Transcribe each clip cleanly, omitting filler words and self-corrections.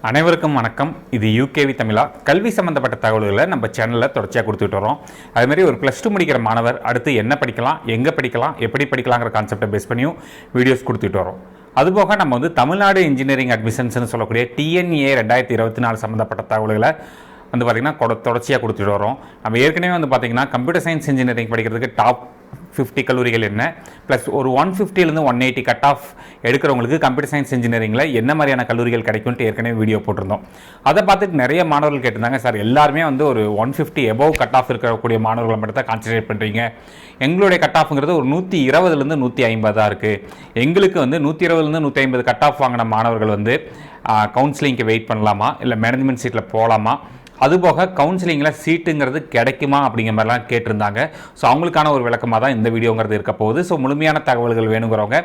அனைவருக்கும் வணக்கம். இது யூகேவி தமிழா. கல்வி சம்பந்தப்பட்ட தகவல்களை நம்ம சேனலில் தொடர்ச்சியாக கொடுத்துட்டு வரோம். அதுமாதிரி ஒரு +2 முடிக்கிற மாணவர் அடுத்து என்ன படிக்கலாம், எங்கே படிக்கலாம், எப்படி படிக்கலாங்கிற கான்செப்டை பேஸ் பண்ணியும் வீடியோஸ் கொடுத்துட்டு வரோம். அதுபோக நம்ம தமிழ்நாடு இன்ஜினியரிங் அட்மிஷன்ஸ்னு சொல்லக்கூடிய TNA 2024 சம்மந்தப்பட்ட தகவல்களை பார்த்திங்கன்னா தொடர்ச்சியாக கொடுத்துட்டு வரோம். நம்ம ஏற்கனவே பார்த்திங்கன்னா கம்ப்யூட்டர் சயின்ஸ் இன்ஜினியரிங் படிக்கிறதுக்கு டாப் 50 கல்லூரிகள் என்ன, ப்ளஸ் ஒரு 150லேருந்து 180 கட் ஆஃப் எடுக்கிறவங்களுக்கு கம்ப்யூட்டர் சயின்ஸ் இன்ஜினியரிங்கில் என்ன மாதிரியான கல்லூரிகள் கிடைக்கும்ட்டு ஏற்கனவே வீடியோ போட்டிருந்தோம். அதை பார்த்துட்டு நிறைய மாணவர்கள் கேட்டிருந்தாங்க, சார் எல்லாருமே ஒரு 150 எபோவ் கட் ஆஃப் இருக்கக்கூடிய மாணவர்களை மட்டும் தான் கான்சன்ட்ரேட் பண்ணுறீங்க, எங்களுடைய கட் ஆஃப்ங்கிறது ஒரு 120லேருந்து 150 தான் இருக்குது, எங்களுக்கு 120லேருந்து 150 கட் ஆஃப் வாங்கின மாணவர்கள் கவுன்சிலிங்க்கு வெயிட் பண்ணலாமா, இல்லை மேனேஜ்மெண்ட் சீட்டில் போகலாமா, அதுபோக கவுன்சிலிங்கில் சீட்டுங்கிறது கிடைக்குமா அப்படிங்கிற மாதிரிலாம் கேட்டிருந்தாங்க. ஸோ அவங்களுக்கான ஒரு விளக்கமாக தான் இந்த வீடியோங்கிறது இருக்க போகுது. ஸோ முழுமையான தகவல்கள் வேணுங்கிறவங்க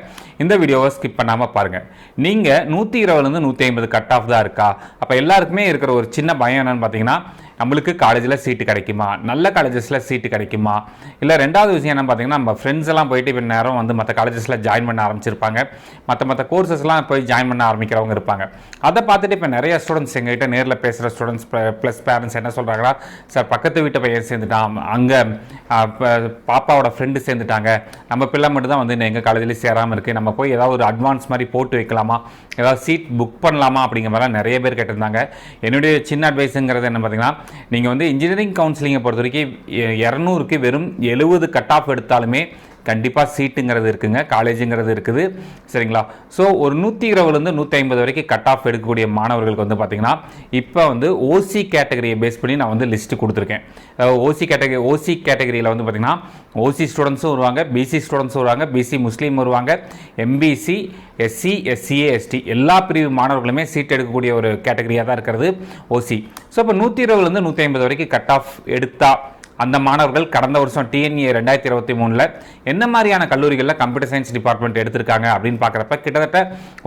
இந்த வீடியோவை ஸ்கிப் பண்ணாமல் பாருங்கள். நீங்கள் 120லேருந்து 150 கட் ஆஃப் தான் இருக்கா? அப்போ எல்லாருக்குமே இருக்கிற ஒரு சின்ன பயம் என்னென்னு பார்த்தீங்கன்னா, நம்மளுக்கு காலேஜில் சீட்டு கிடைக்குமா, நல்ல காலேஜஸில் சீட்டு கிடைக்குமா, இல்லை ரெண்டாவது விஷயம் என்ன பார்த்தீங்கன்னா, நம்ம ஃப்ரெண்ட்ஸ் எல்லாம் போயிட்டு இப்போ நேரம் மற்ற காலேஜஸில் ஜாயின் பண்ண ஆரம்பிச்சிருப்பாங்க, மற்ற கோர்சஸ்லாம் போய் ஜாயின் பண்ண ஆரம்பிக்கிறவங்க இருப்பாங்க. அதை பார்த்துட்டு இப்போ நிறைய ஸ்டூடெண்ட்ஸ் எங்ககிட்ட நேரில் பேசுகிற ஸ்டூடெண்ட்ஸ் ப்ளஸ் பேரண்ட்ஸ் என்ன சொல்கிறாங்களா, சார் பக்கத்து வீட்டு பையன் சேர்ந்துட்டான், அங்கே பாப்பாவோட ஃப்ரெண்டு சேர்ந்துட்டாங்க, நம்ம பிள்ளை மட்டும் தான் எங்கள் காலேஜில் சேராமல் இருக்குது, நம்ம போய் ஏதாவது ஒரு அட்வான்ஸ் மாதிரி போட்டு வைக்கலாமா, ஏதாவது சீட் புக் பண்ணலாமா அப்படிங்கிற மாதிரிலாம் நிறைய பேர் கேட்டிருந்தாங்க. என்னுடைய சின்ன அட்வைஸுங்கிறது என்ன பார்த்தீங்கன்னா, நீங்கள் இன்ஜினியரிங் கவுன்சிலிங்கை பொறுத்த வரைக்கும் 200க்கு வெறும் 70 கட் ஆஃப் எடுத்தாலுமே கண்டிப்பாக சீட்டுங்கிறது இருக்குங்க, காலேஜுங்கிறது இருக்குது, சரிங்களா? ஸோ ஒரு 120லேருந்து 150 வரைக்கும் கட் ஆஃப் எடுக்கக்கூடிய மாணவர்களுக்கு பார்த்தீங்கன்னா இப்போ ஓசி கேட்டகரியை பேஸ் பண்ணி நான் லிஸ்ட்டு கொடுத்துருக்கேன். ஓசி கேட்டகரியில் பார்த்தீங்கன்னா ஓசி ஸ்டூடெண்ட்ஸும் வருவாங்க, பிசி ஸ்டூடெண்ட்ஸும் வருவாங்க, பிசி முஸ்லீம் வருவாங்க, எம்பிசி, எஸ்சி, எஸ்சிஏ, எஸ்டி எல்லா பிரிவு மாணவர்களுமே சீட் எடுக்கக்கூடிய ஒரு கேட்டகரியாக தான் இருக்கிறது ஓசி. ஸோ இப்போ 120லேருந்து 150 வரைக்கும் கட் ஆஃப் எடுத்தால் அந்த மாணவர்கள் கடந்த வருஷம் TNA 2023 என்ன மாதிரியான கல்லூரிகளில் கம்ப்யூட்டர் சயின்ஸ் டிபார்ட்மெண்ட் எடுத்திருக்காங்க அப்படின்னு பார்க்குறப்ப கிட்டத்தட்ட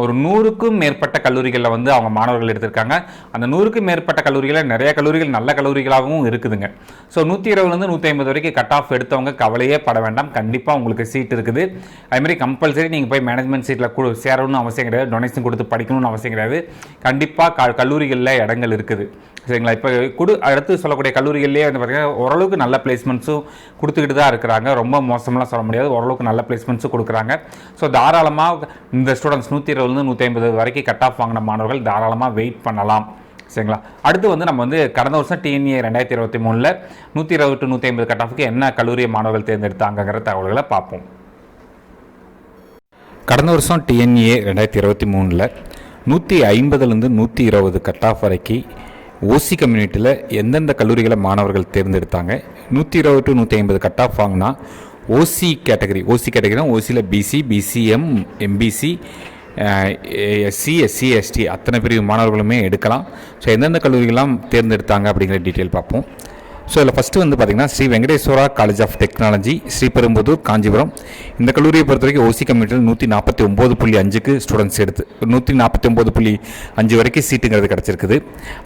ஒரு 100க்கும் மேற்பட்ட கல்லூரிகளில் அவங்க மாணவர்கள் எடுத்திருக்காங்க. அந்த 100க்கும் மேற்பட்ட கல்லூரிகளில் நிறைய கல்லூரிகள் நல்ல கல்லூரிகளாகவும் இருக்குதுங்க. ஸோ 120லேருந்து 150 வரைக்கும் கட் ஆஃப் எடுத்தவங்க கவலையே பட வேண்டாம், கண்டிப்பாக உங்களுக்கு சீட் இருக்குது. அதுமாதிரி கம்பல்சரி நீங்கள் போய் மேனேஜ்மெண்ட் சீட்டில் சேரணும்னு அவசியம் கிடையாது, டொனேஷன் கொடுத்து படிக்கணும்னு அவசியம் கிடையாது, கண்டிப்பாக கல்லூரிகளில் இடங்கள் இருக்குது, சரிங்களா? இப்போ அடுத்து சொல்லக்கூடிய கல்லூரிகள்லேயே பார்த்தீங்கன்னா ஓரளவுக்கு நல்ல பிளேஸ்மெண்ட்ஸும் கொடுத்துக்கிட்டு தான் இருக்கிறாங்க, ரொம்ப மோசமெலாம் சொல்ல முடியாது, ஓரளவுக்கு நல்ல பிளேஸ்மெண்ட்ஸும் கொடுக்குறாங்க. ஸோ தாராளமாக இந்த ஸ்டூடெண்ட்ஸ் 120லேருந்து 150 வரைக்கும் கட் ஆஃப் வாங்கின மாணவர்கள் தாராளமாக வெயிட் பண்ணலாம், சரிங்களா? அடுத்து நம்ம கடந்த வருஷம் TNA 2023 120 to 150 கட் ஆஃப்க்கு என்ன கல்லூரி மாணவர்கள் தேர்ந்தெடுத்தாங்கிற தகவல்களை பார்ப்போம். கடந்த வருஷம் TNA 2023 150லேருந்து 120 கட் ஆஃப் வரைக்கும் ஓசி கம்யூனிட்டியில் எந்தெந்த கல்லூரிகளை மாணவர்கள் தேர்ந்தெடுத்தாங்க. 120 to 150 கட் ஆஃப் வாங்கினா ஓசி கேட்டகரினா ஓசியில் BC, BCM, MBC, SC, SC, ST அத்தனை பிரிவு மாணவர்களுமே எடுக்கலாம். ஸோ எந்தெந்த கல்லூரிகள்லாம் தேர்ந்தெடுத்தாங்க அப்படிங்கிற டீட்டெயில் பார்ப்போம். ஸோ இதில் ஃபஸ்ட்டு பார்த்திங்கன்னா Sri Venkateswara college of technology, Sriperumbudur, Kanchipuram. இந்த கல்லூரியை பொறுத்த வரைக்கும் ஓசி கம்யூனிட்டியில் 149.5க்கு ஸ்டூடெண்ட்ஸ் எடுத்து 149.5 வரைக்கும் சீட்டுங்கிறது கிடச்சிருக்குது.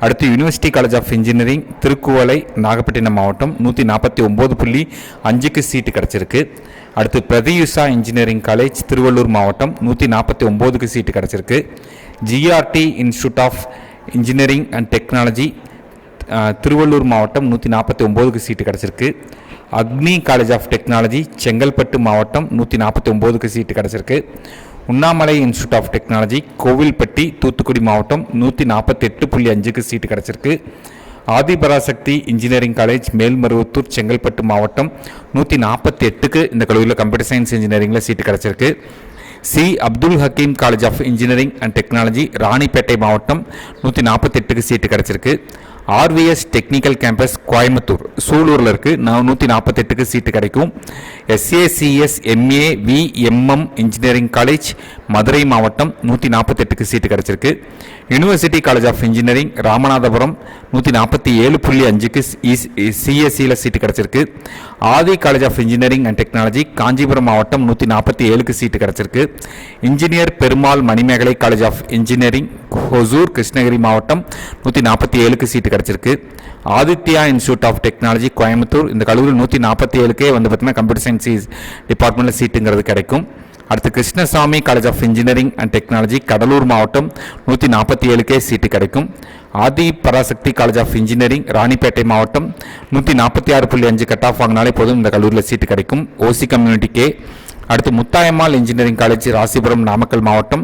அடுத்து university college of engineering, Thirukkuvalai, Nagapattinam மாவட்டம் 149.5க்கு சீட்டு கிடச்சிருக்கு. அடுத்து பிரதியுஷா இன்ஜினியரிங் காலேஜ், திருவள்ளூர் மாவட்டம் 149க்கு சீட்டு கிடச்சிருக்கு. GRT institute of engineering and technology, Tiruvallur மாவட்டம் 149க்கு சீட்டு கிடச்சிருக்கு. அக்னி காலேஜ் ஆஃப் டெக்னாலஜி, செங்கல்பட்டு மாவட்டம் 149க்கு சீட்டு கிடச்சிருக்கு. Unnamalai institute of technology, Kovilpatti, Thoothukudi மாவட்டம் 148.5க்கு சீட்டு கிடச்சிருக்கு. ஆதிபராசக்தி இன்ஜினியரிங் காலேஜ், மேல்மருவத்தூர், செங்கல்பட்டு மாவட்டம் 148க்கு இந்த கல்லூரியில் கம்ப்யூட்டர் சயின்ஸ் இன்ஜினியரிங்கில் சீட்டு கிடச்சிருக்கு. C Abdul Hakeem college of engineering and technology, Ranipet மாவட்டம் 148க்கு சீட்டு கிடச்சிருக்கு. RVS டெக்னிக்கல் கேம்பஸ், கோயம்புத்தூர், சூலூரில் இருக்குது, 148க்கு சீட்டு கிடைக்கும். SACS MA VMM engineering college, Madurai மாவட்டம் 148க்கு சீட்டு கிடச்சிருக்கு. University college of engineering, Ramanathapuram 147.5க்கு CSEயில் சீட்டு கிடச்சிருக்கு. ஆதி college of engineering and technology, Kanchipuram மாவட்டம் 147க்கு சீட்டு கிடச்சிருக்கு. Engineer Perumal Manimegalai college of engineering, Hosur, Krishnagiri மாவட்டம் 147க்கு சீட்டு கிடச்சிருக்கு. Aditya institute of technology, Coimbatore, இந்த கல்லூரி 147க்கே பார்த்தீங்கன்னா கம்ப்யூட்டர் சயின்ஸ் டிபார்ட்மெண்ட்டில் சீட்டுங்கிறது கிடைக்கும். அடுத்து Krishnasamy college of engineering and technology Cuddalore மாவட்டம் 147 சீட்டு கிடைக்கும். Adhi Parasakthi college of engineering Ranipet மாவட்டம் 146.5 கட் ஆஃப் வாங்கினாலே போதும் இந்த கல்லூரியில் சீட்டு கிடைக்கும். ஓசி கம்யூனிட்டிக்கே. அடுத்து முத்தாயம்மாள் இன்ஜினியரிங் காலேஜ் ராசிபுரம் நாமக்கல் மாவட்டம்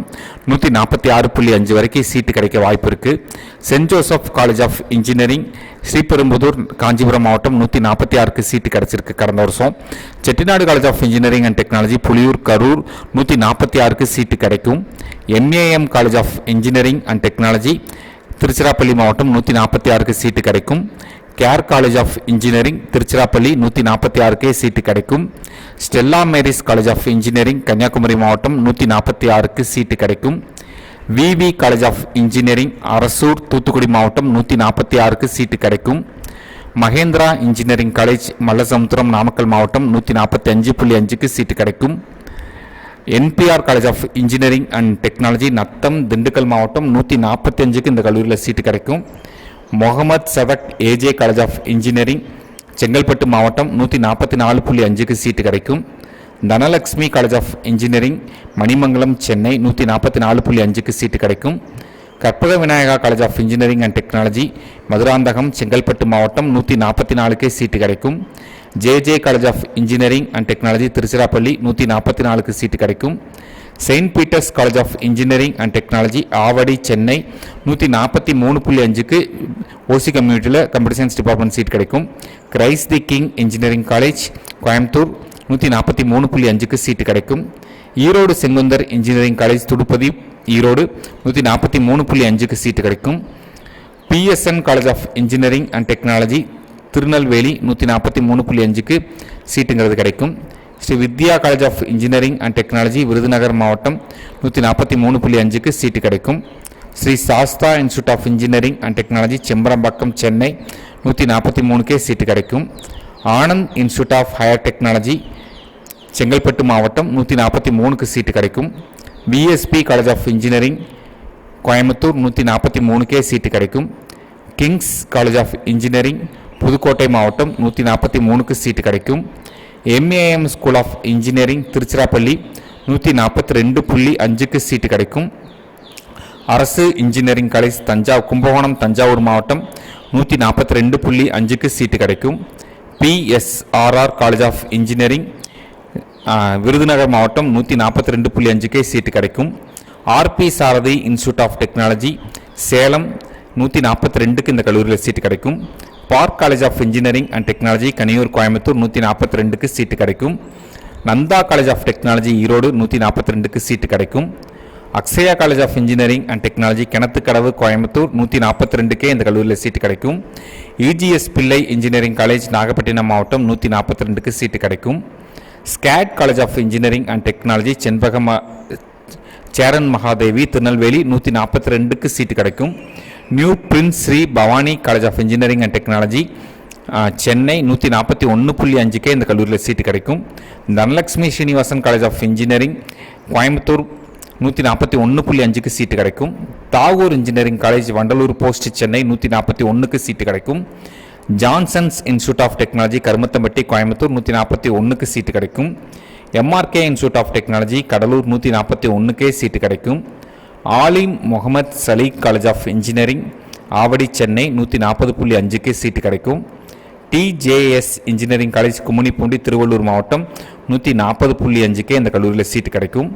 146.5 வரைக்கும் சீட்டு கிடைக்க வாய்ப்பு இருக்குது. Saint Joseph college of engineering Sriperumbudur Kanchipuram மாவட்டம் 146க்கு சீட்டு கிடைச்சிருக்கு கடந்த வருஷம். Chettinad college of engineering and technology Puliyur Karur 146க்கு சீட்டு கிடைக்கும். MAM college of engineering and technology Tiruchirappalli மாவட்டம் 146க்கு சீட்டு கிடைக்கும். Care college of engineering Tiruchirappalli 146க்கே சீட்டு கிடைக்கும். Stella Mary's college of engineering Kanyakumari மாவட்டம் 146க்கு சீட்டு கிடைக்கும். விவி college of engineering Arasur Thoothukudi மாவட்டம் 146க்கு சீட்டு கிடைக்கும். மகேந்திரா இன்ஜினியரிங் காலேஜ் மல்லசமுத்திரம் நாமக்கல் மாவட்டம் 145.5க்கு சீட்டு கிடைக்கும். NPR college of engineering and technology Natham Dindigul மாவட்டம் 145க்கு இந்த கல்லூரியில் சீட்டு கிடைக்கும். Mohamed Sathak AJ college of engineering Chengalpattu மாவட்டம் 144.5க்கு சீட்டு கிடைக்கும். Dhanalakshmi college of engineering Manimangalam Chennai 144.5க்கு சீட்டு கிடைக்கும். Karpaga Vinayaga college of engineering and technology Madurantakam Chengalpattu மாவட்டம் 144க்கே சீட்டு கிடைக்கும். JJ college of engineering and technology Tiruchirappalli 144க்கு சீட்டு கிடைக்கும். Saint Peter's college of engineering and technology Avadi Chennai 143.5க்கு ஓசி கம்யூனிட்டியில் கம்ப்யூட்டர் சயின்ஸ் டிபார்ட்மெண்ட் சீட் கிடைக்கும். Christ the King engineering college Coimbatore 143.5க்கு சீட்டு கிடைக்கும். ஈரோடு செங்குந்தர் இன்ஜினியரிங் காலேஜ் துடுப்பதி ஈரோடு 143.5க்கு சீட்டு கிடைக்கும். PSN college of engineering and technology Tirunelveli 143.5க்கு சீட்டுங்கிறது கிடைக்கும். Sri Vidya college of engineering and technology Virudhunagar மாவட்டம் 143.5க்கு சீட்டு கிடைக்கும். Sri Sastha institute of engineering and technology Chembarambakkam Chennai 143க்கே சீட்டு கிடைக்கும். Anand institute of higher technology Chengalpattu மாவட்டம் 143க்கு சீட்டு கிடைக்கும். PSP college of engineering Coimbatore 143க்கே சீட்டு கிடைக்கும். Kings college of engineering Pudukkottai மாவட்டம் 143க்கு சீட்டு கிடைக்கும். MAM school of engineering Tiruchirappalli 142.5க்கு சீட்டு கிடைக்கும். அரசு இன்ஜினியரிங் காலேஜ் கும்பகோணம் தஞ்சாவூர் மாவட்டம் 142.5க்கு சீட்டு கிடைக்கும். PSRR college of engineering Virudhunagar மாவட்டம் 142.5க்கே சீட்டு கிடைக்கும். RP Sarathy institute of technology Salem 142க்கு இந்த கல்லூரியில் சீட்டு கிடைக்கும். Park college of engineering and technology Kaniyur Coimbatore 142க்கு சீட்டு கிடைக்கும். Nandha college of technology Erode 142க்கு சீட்டு கிடைக்கும். Akshaya college of engineering and technology Kinathukadavu Coimbatore 142க்கே இந்த கல்லூரியில் சீட்டு கிடைக்கும். இஜிஎஸ் பிள்ளை இன்ஜினியரிங் காலேஜ் நாகப்பட்டினம் மாவட்டம் 142க்கு சீட்டு கிடைக்கும். SCAD college of engineering and technology Cheran Mahadevi Tirunelveli 142க்கு சீட்டு கிடைக்கும். New prince Sri Bhavani college of engineering and technology Chennai 141.5க்கே இந்த கல்லூரியில் சீட்டு கிடைக்கும். Dhanalakshmi Srinivasan college of engineering Coimbatore 141.5க்கு சீட்டு கிடைக்கும். Tagore engineering college Vandalur post Chennai 141க்கு சீட்டு கிடைக்கும். Jansons institute of technology Karumathampatti Coimbatore 141க்கு சீட்டு கிடைக்கும். MRK institute of technology Cuddalore 141க்கே சீட்டு கிடைக்கும். Aalim Muhammed Salegh college of engineering Avadi Chennai 140.5க்கு சீட்டு கிடைக்கும். TJS engineering college Gummidipoondi Tiruvallur மாவட்டம் 140.5க்கே இந்த கல்லூரியில் சீட்டு கிடைக்கும்.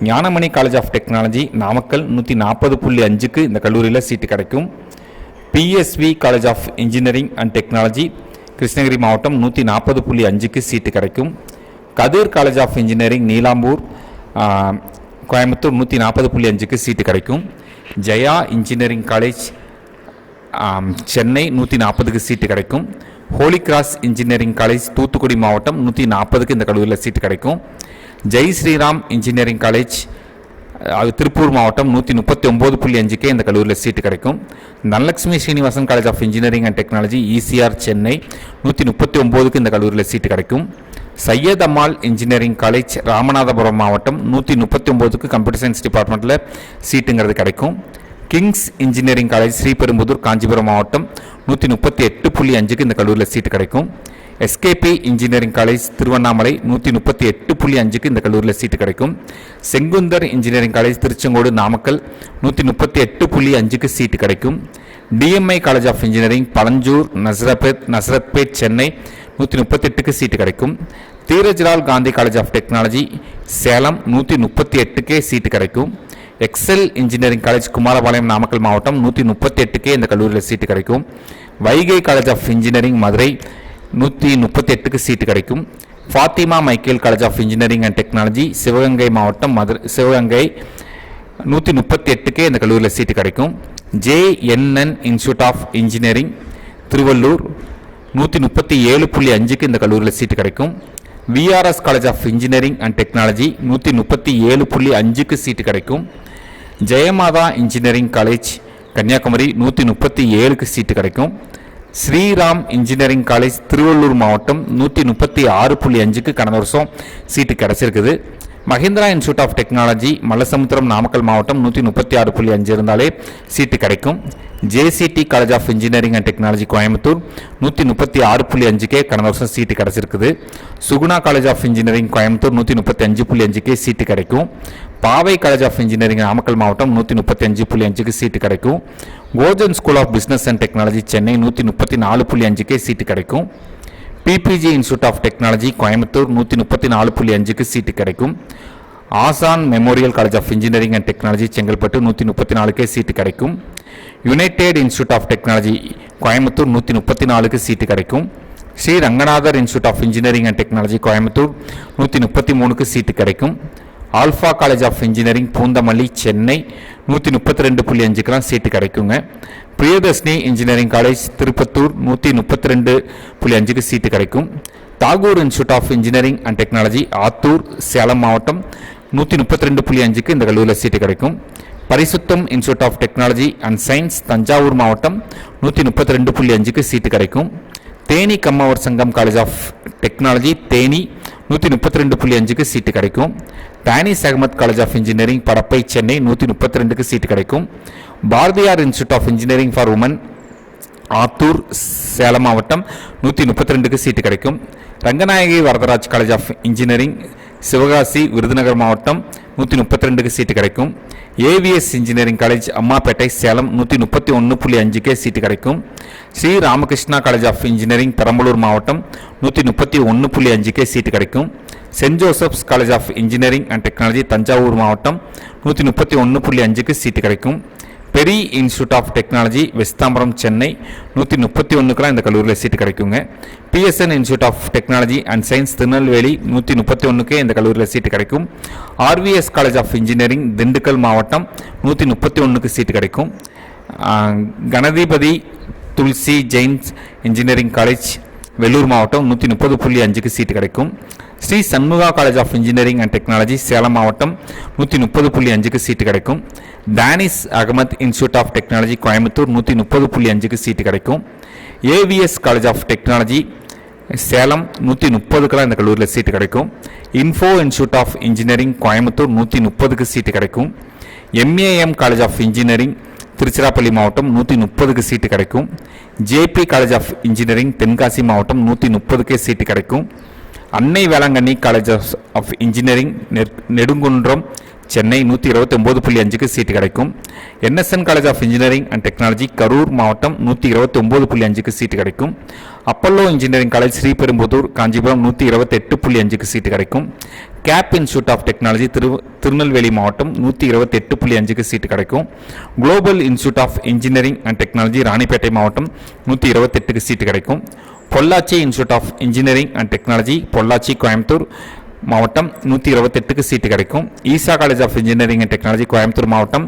Gnanamani college of technology Namakkal 140.5க்கு இந்த கல்லூரியில் சீட்டு கிடைக்கும். PSV college of engineering and technology Krishnagiri மாவட்டம் 140.5க்கு சீட்டு கிடைக்கும். Kathir college of engineering Neelambur Coimbatore 140.5க்கு சீட்டு கிடைக்கும். ஜெயா இன்ஜினியரிங் காலேஜ் சென்னை 140க்கு சீட்டு கிடைக்கும். Holy cross engineering college Thoothukudi மாவட்டம் 140க்கு இந்த கல்லூரியில் சீட்டு கிடைக்கும். ஜெய் ஸ்ரீராம் இன்ஜினியரிங் காலேஜ் அது திருப்பூர் மாவட்டம் 139.5க்கே இந்த கல்லூரியில் சீட்டு கிடைக்கும். Dhanalakshmi Srinivasan college of engineering and technology ECR Chennai 139க்கு இந்த கல்லூரியில் சீட்டு கிடைக்கும். சையத் அம்மாள் இன்ஜினியரிங் காலேஜ் ராமநாதபுரம் மாவட்டம் 139க்கு கம்ப்யூட்டர் சயின்ஸ் டிபார்ட்மெண்ட்டில் சீட்டுங்கிறது கிடைக்கும். Kings engineering college Sriperumbudur Kanchipuram மாவட்டம் 138.5க்கு இந்த கல்லூரியில் சீட்டு கிடைக்கும். எஸ்கேபி இன்ஜினியரிங் காலேஜ் திருவண்ணாமலை 138.5க்கு இந்த கல்லூரியில் சீட்டு கிடைக்கும். செங்குந்தர் இன்ஜினியரிங் காலேஜ் திருச்செங்கோடு நாமக்கல் 138.5க்கு சீட்டு கிடைக்கும். TMI college of engineering Palanjur Nazarethpet Chennai 138க்கு சீட்டு கிடைக்கும். Dhirajlal Gandhi college of technology Salem 138க்கே சீட்டு கிடைக்கும். Excel engineering college Kumarapalayam Namakkal மாவட்டம் 138க்கே இந்த கல்லூரியில் சீட்டு கிடைக்கும். Vaigai college of engineering Madurai 138க்கு சீட்டு கிடைக்கும். Fathima Michael college of engineering and technology Sivaganga மாவட்டம் சிவகங்கை 138க்கே இந்த கல்லூரியில் சீட்டு கிடைக்கும். JNN institute of engineering Tiruvallur 137.5க்கு இந்த கல்லூரியில் சீட்டு கிடைக்கும். VRS college of engineering and technology 137.5க்கு சீட்டு கிடைக்கும். ஜெயமாதா இன்ஜினியரிங் காலேஜ் கன்னியாகுமரி 137க்கு சீட்டு கிடைக்கும். ஸ்ரீராம் இன்ஜினியரிங் காலேஜ் திருவள்ளூர் மாவட்டம் 136.5க்கு கடந்த வருஷம் சீட்டு கிடைச்சிருக்குது. Mahindra institute of technology Mallasamudram Namakkal மாவட்டம் 136.5 இருந்தாலே சீட்டு கிடைக்கும். JCT college of engineering and technology Coimbatore 136.5க்கே கடந்த வருஷம் சீட்டு கிடைச்சிருக்குது. Suguna college of engineering Coimbatore 135.5க்கே சீட்டு கிடைக்கும். Paavai college of engineering Namakkal மாவட்டம் 135.5க்கு சீட்டு கிடைக்கும். Gojan school of business and technology Chennai 134.5க்கே சீட்டு கிடைக்கும். PPG institute of technology Coimbatore 134.5க்கு சீட்டு கிடைக்கும். Asan memorial college of engineering and technology Chengalpattu 134க்கே சீட்டு கிடைக்கும். United institute of technology Coimbatore 134க்கு சீட்டு கிடைக்கும். Sri Ranganathar institute of engineering and technology Coimbatore 133க்கு சீட்டு கிடைக்கும். Alpha college of engineering Poonamallee Chennai 132.5க்கெலாம் சீட்டு கிடைக்குங்க. பிரியதர்ஷினி இன்ஜினியரிங் காலேஜ் திருப்பத்தூர் 132.5க்கு சீட்டு கிடைக்கும். Tagore institute of engineering and technology Attur Salem மாவட்டம் 132.5க்கு இந்த கல்லூரியில் சீட்டு கிடைக்கும். Parisutham institute of technology and science Thanjavur மாவட்டம் 132.5க்கு சீட்டு கிடைக்கும். Theni Kammavar Sangam college of technology Theni 132.5க்கு சீட்டு கிடைக்கும். டானிஸ் Ahmed college of engineering Padappai Chennai 132க்கு சீட்டு கிடைக்கும். Bharathiyar institute of engineering for women Attur Salem மாவட்டம் 132க்கு சீட்டு கிடைக்கும். Ranganayagi Varadaraj college of engineering Sivakasi Virudhunagar மாவட்டம் 132க்கு சீட்டு கிடைக்கும். AVS engineering college Ammapettai Salem 131.5க்கே சீட்டு கிடைக்கும். Sri Ramakrishna college of engineering Perambalur மாவட்டம் 131.5க்கே சீட்டு கிடைக்கும். Saint Joseph's college of engineering and technology Thanjavur மாவட்டம் 131.5க்கு சீட்டு கிடைக்கும். Peri institute of technology West Tambaram Chennai 131க்கெலாம் இந்த கல்லூரியில் சீட்டு கிடைக்குங்க. PSN institute of technology and science Tirunelveli 131க்கே இந்த கல்லூரியில் சீட்டு கிடைக்கும். RVS college of engineering Dindigul மாவட்டம் 131க்கு சீட்டு கிடைக்கும். கணதிபதி துல்சி ஜெயின்ஸ் இன்ஜினியரிங் காலேஜ் வெள்ளூர் மாவட்டம் 130.5க்கு சீட்டு கிடைக்கும். ஸ்ரீ சண்முகா college of engineering and technology Salem மாவட்டம் 130.5க்கு சீட்டு கிடைக்கும். டானிஸ் Ahmed institute of technology Coimbatore 130.5க்கு சீட்டு கிடைக்கும். AVS college of technology Salem 130க்கெலாம் இந்த கல்லூரியில் சீட்டு கிடைக்கும். Info institute of engineering Coimbatore 130க்கு சீட்டு கிடைக்கும். MAM college of engineering Tiruchirappalli மாவட்டம் 130க்கு சீட்டு கிடைக்கும். JP college of engineering Tenkasi மாவட்டம் 130க்கே சீட்டு கிடைக்கும். Annai Velankanni college of engineering Nedungundram Chennai 129.5க்கு சீட்டு கிடைக்கும். NSN college of engineering and technology Karur மாவட்டம் 129.5க்கு சீட்டு கிடைக்கும். Apollo engineering college Sriperumbudur Kanchipuram 128.5க்கு சீட்டு கிடைக்கும். Cape institute of technology Tirunelveli மாவட்டம் 128.5க்கு சீட்டு கிடைக்கும். Global institute of engineering and technology Ranipet மாவட்டம் 128க்கு சீட்டு கிடைக்கும். Pollachi institute of engineering and technology Pollachi Coimbatore மாவட்டம் 128க்கு சீட்டு கிடைக்கும். Easa college of engineering and technology Coimbatore மாவட்டம்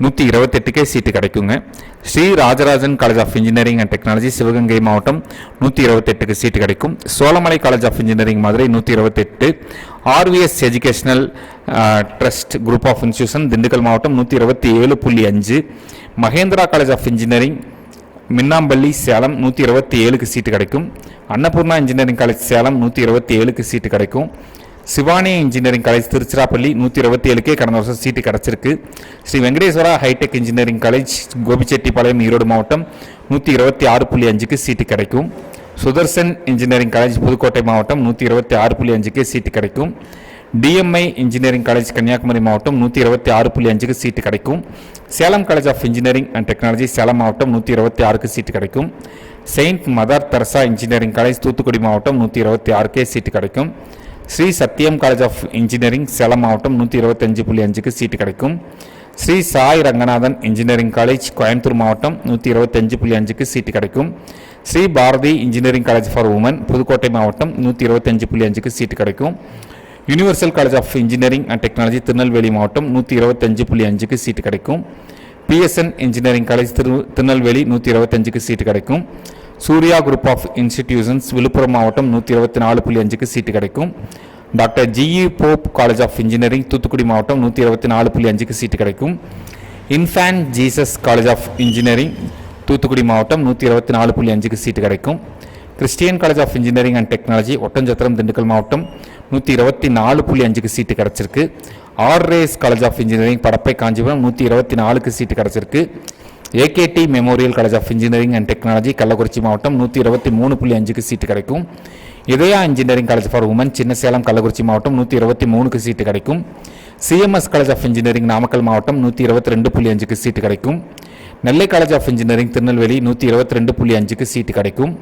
128க்கே சீட்டு கிடைக்குங்க. Sri Rajarajan college of engineering and technology Sivaganga மாவட்டம் 128க்கு சீட்டு கிடைக்கும். Cholamalai college of engineering Madurai 128. RVS educational trust group of institution Dindigul மாவட்டம் 127.5. Mahendra college of engineering Minnampalli Salem 127க்கு சீட்டு கிடைக்கும். அன்னபூர்ணா இன்ஜினியரிங் காலேஜ் சேலம் 127க்கு சீட்டு கிடைக்கும். சிவானி இன்ஜினியரிங் காலேஜ் திருச்சிராப்பள்ளி 127க்கே கடந்த வருஷம் சீட்டு கிடச்சிருக்கு. Sri Venkateswara hi tech engineering college Gobichettipalayam Erode மாவட்டம் 126.5க்கு சீட்டு கிடைக்கும். சுதர்சன் இன்ஜினியரிங் காலேஜ் புதுக்கோட்டை மாவட்டம் 126.5க்கு சீட்டு கிடைக்கும். டிஎம்ஐ இன்ஜினியரிங் காலேஜ் கன்னியாகுமரி மாவட்டம் 126.5க்கு சீட்டு கிடைக்கும். Salem college of engineering and technology Salem மாவட்டம் 126க்கு சீட்டு கிடைக்கும். Saint mother Teresa engineering college Thoothukudi மாவட்டம் 126க்கே சீட்டு கிடைக்கும். Sri Sathyam college of engineering Salem மாவட்டம் 125.5க்கு சீட்டு கிடைக்கும். ஸ்ரீ சாய் ரங்கநாதன் இன்ஜினியரிங் காலேஜ் கோயம்புத்தூர் மாவட்டம் 125.5க்கு சீட்டு கிடைக்கும். Sri Bharathi engineering college for women Pudukkottai மாவட்டம் 125.5க்கு சீட்டு கிடைக்கும். Universal college of engineering and technology Tirunelveli மாவட்டம் 125.5க்கு சீட்டு கிடைக்கும். பிஎஸ்என் இன்ஜினியரிங் காலேஜ் திருநெல்வேலி 125க்கு சீட்டு கிடைக்கும். Surya group of institutions Villupuram மாவட்டம் 124.5க்கு சீட்டு கிடைக்கும். Doctor GE Pope college of engineering Thoothukudi மாவட்டம் 124.5க்கு சீட்டு கிடைக்கும். Infant Jesus college of engineering Thoothukudi மாவட்டம் 124.5க்கு சீட்டு கிடைக்கும். Christian college of engineering and technology Oddanchatram Dindigul மாவட்டம் 124.5க்கு சீட்டு கிடச்சிருக்கு. ஆர்ரேஸ் college of engineering Padappai Kanchipuram 124க்கு சீட்டு கிடச்சிருக்கு. AKT memorial college of engineering and technology Kallakurichi மாவட்டம் 123.5க்கு சீட்டு கிடைக்கும். Idhaya engineering college for women Chinnasalem Kallakurichi மாவட்டம் 123க்கு சீட்டு கிடைக்கும். CMS college of engineering Namakkal மாவட்டம் 122.5க்கு சீட்டு கிடைக்கும். Nellai college of engineering Tirunelveli 122.5க்கு சீட்டு கிடைக்கும்.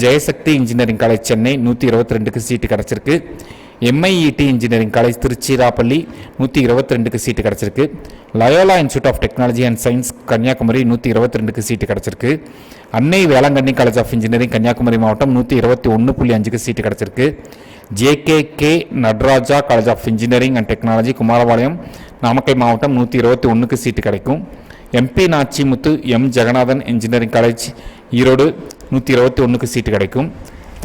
ஜெயசக்தி இன்ஜினியரிங் காலேஜ் சென்னை 122க்கு சீட்டு கிடச்சிருக்கு. எம்ஐஇடி இன்ஜினியரிங் காலேஜ் திருச்சிராப்பள்ளி 122க்கு சீட்டு கிடச்சிருக்கு. Loyola institute of technology and science Kanyakumari 122க்கு சீட்டு கிடச்சிருக்கு. Annai Velankanni college of engineering Kanyakumari மாவட்டம் 121.5க்கு சீட்டு கிடச்சிருக்கு. JK Nataraja college of engineering and technology Kumarapalayam Namakkal மாவட்டம் 121க்கு சீட்டு கிடைக்கும். MP Nachimuthu M Jaganathan engineering college Erode 121க்கு சீட்டு கிடைக்கும்.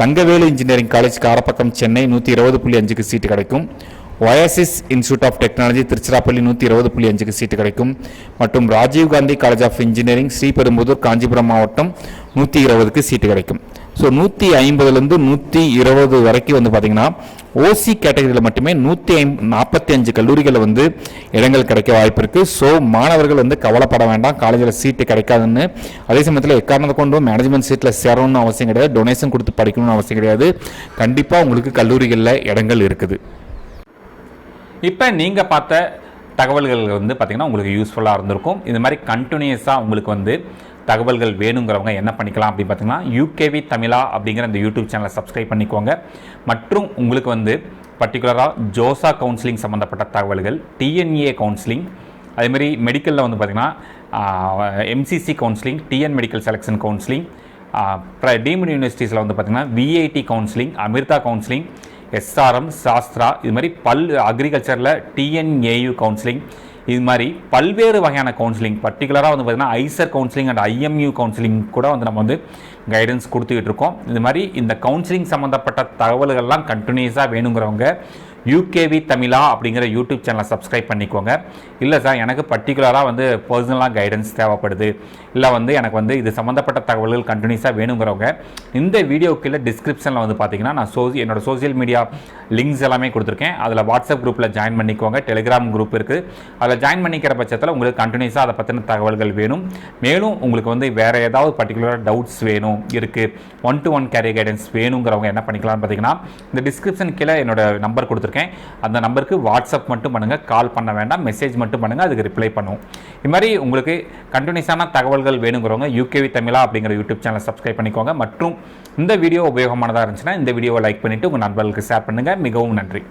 தங்கவேலு இன்ஜினியரிங் காலேஜ் காரப்பக்கம் சென்னை 120.5க்கு சீட்டு கிடைக்கும். Oasis institute of technology Tiruchirappalli 120.5க்கு சீட்டு கிடைக்கும். மற்றும் Rajiv Gandhi college of engineering Sriperumbudur Kanchipuram மாவட்டம் 120க்கு சீட்டு கிடைக்கும். ஸோ 150லேருந்து 120 வரைக்கும் வந்து பார்த்தீங்கன்னா ஓசி கேட்டகரியில் மட்டுமே 145 கல்லூரிகளில் வந்து இடங்கள் கிடைக்க வாய்ப்பு இருக்குது. ஸோ மாணவர்கள் வந்து கவலைப்பட வேண்டாம், காலேஜில் சீட்டு கிடைக்காதுன்னு. அதே சமயத்தில் எக்காரணத்தை கொண்டு மேனேஜ்மெண்ட் சீட்டில் சேரணும்னு அவசியம் கிடையாது, டொனேஷன் கொடுத்து படிக்கணும்னு அவசியம் கிடையாது. கண்டிப்பாக உங்களுக்கு கல்லூரிகளில் இடங்கள் இருக்குது. இப்போ நீங்கள் பார்த்த தகவல்கள் வந்து பார்த்திங்கன்னா உங்களுக்கு யூஸ்ஃபுல்லாக இருந்திருக்கும். இது மாதிரி கண்டினியூஸாக உங்களுக்கு வந்து தகவல்கள் வேணுங்கிறவங்க என்ன பண்ணிக்கலாம் அப்படின்னு பார்த்தீங்கன்னா யூகேவி தமிழா அப்படிங்கிற இந்த யூடியூப் சேனலை சப்ஸ்கிரைப் பண்ணிக்கோங்க. மற்றும் உங்களுக்கு வந்து பர்டிகுலராக ஜோசா கவுன்சிலிங் சம்மந்தப்பட்ட தகவல்கள், டிஎன்ஏ கவுன்சிலிங், அதேமாதிரி மெடிக்கலில் வந்து பார்த்திங்கன்னா MCC counselling, TN medical selection counselling, deemed யூனிவர்சிட்டிஸில் வந்து பார்த்திங்கன்னா VIT counselling, Amrita counselling, SRM, Sastra, இது மாதிரி அக்ரிகல்ச்சரில் டிஎன்ஏயு கவுன்சிலிங், இது மாதிரி பல்வேறு வகையான கவுன்சிலிங், பர்டிகுலராக வந்து பார்த்திங்கன்னா ஐசர் கவுன்சிலிங் அண்ட் ஐஎம்யூ கவுன்சிலிங் கூட வந்து நம்ம வந்து கைடன்ஸ் கொடுத்துக்கிட்டு இருக்கோம். இது மாதிரி இந்த கவுன்சிலிங் சம்மந்தப்பட்ட தகவல்கள்லாம் கண்டினியூஸாக வேணுங்கிறவங்க யூகேவி தமிழா அப்படிங்கிற யூடியூப் சேனலை சப்ஸ்கிரைப் பண்ணிக்கோங்க. இல்லை சார் எனக்கு பர்டிகுலராக வந்து பர்சனலாக கைடன்ஸ் தேவைப்படுது, இல்லை வந்து எனக்கு வந்து இது சம்மந்தப்பட்ட தகவல்கள் கண்டினியூஸாக வேணுங்கிறவங்க இந்த வீடியோக்குள்ள டிஸ்கிரிப்ஷனில் வந்து பார்த்தீங்கன்னா நான் என்னோட சோசியல் மீடியா லிங்க்ஸ் எல்லாமே கொடுத்துருக்கேன். அதில் வாட்ஸ்அப் குரூப்பில் ஜாயின் பண்ணிக்கோங்க. டெலிகிராம் குரூப் இருக்குது, அதில் ஜாயின் பண்ணிக்கிற பட்சத்தில் உங்களுக்கு கண்டினியூஸாக அதை பற்றின தகவல்கள் வேணும். மேலும் உங்களுக்கு வந்து வேறு ஏதாவது பர்டிகுலராக டவுட்ஸ் வேணும் இருக்குது, 1-to-1 கேரியர் கைடன்ஸ் வேணுங்கிறவங்க என்ன பண்ணிக்கலாம்னு பார்த்தீங்கன்னா இந்த டிஸ்கிரிப்ஷன் கீழே என்னோட நம்பர் கொடுத்துருக்கேன். அந்த நம்பருக்கு வாட்ஸ்அப் மட்டும் பண்ணுங்கள், கால் பண்ண வேண்டாம், மெசேஜ் மட்டும் பண்ணுங்கள், அதுக்கு ரிப்ளை பண்ணுவோம். இது மாதிரி உங்களுக்கு கண்டினியூஸான தகவல்கள் வேணுங்கிறவங்க யூகேவி தமிழா அப்படிங்கிற யூடியூப் சேனலை சப்ஸ்கிரைப் பண்ணிக்கோங்க. மற்றும் இந்த வீடியோ உபயோகமானதாக இருந்துச்சுன்னா இந்த வீடியோவை லைக் பண்ணிவிட்டு உங்கள் நண்பர்களுக்கு ஷேர் பண்ணுங்கள். மிகவும் நன்றி.